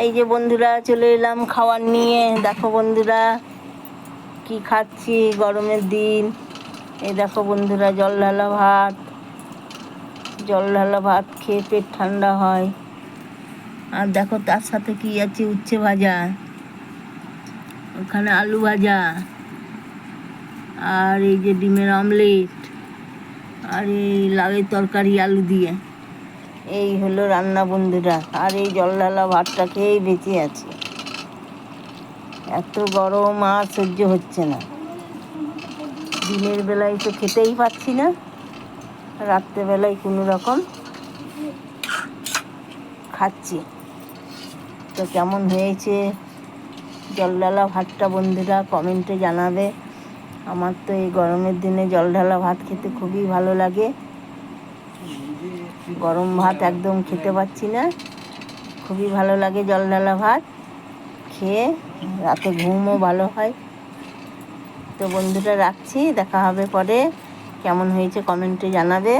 এই যে বন্ধুরা চলে এলাম খাবার নিয়ে। দেখো বন্ধুরা কি খাচ্ছি গরমের দিন। এই দেখো বন্ধুরা জল ঢালা ভাত খেয়ে পেট ঠান্ডা হয়। আর দেখো তার সাথে কি আছে, উচ্ছে ভাজা, ওখানে আলু ভাজা, আর এই যে ডিমের অমলেট, আর এই লাউয়ের তরকারি আলু দিয়ে। এই হলো রান্না বন্ধুরা। আর এই জল ঢালা ভাতটা খেয়েই বেঁচে আছি। এত গরম আর সহ্য হচ্ছে না। দিনের বেলায় তো খেতেই পাচ্ছি না, রাত্রেবেলায় কোনো রকম খাচ্ছি। তো কেমন হয়েছে জল ঢালা ভাতটা বন্ধুরা কমেন্টে জানাবে। আমার তো এই গরমের দিনে জল ঢালা ভাত খেতে খুবই ভালো লাগে। গরম ভাত একদম খেতে পাচ্ছি না, খুবই ভালো লাগে জল ঢালা ভাত খেয়ে। রাতে ঘুমও ভালো হয়। তো বন্ধুরা রাখছি, দেখা হবে পরে। কেমন হয়েছে কমেন্টে জানাবে।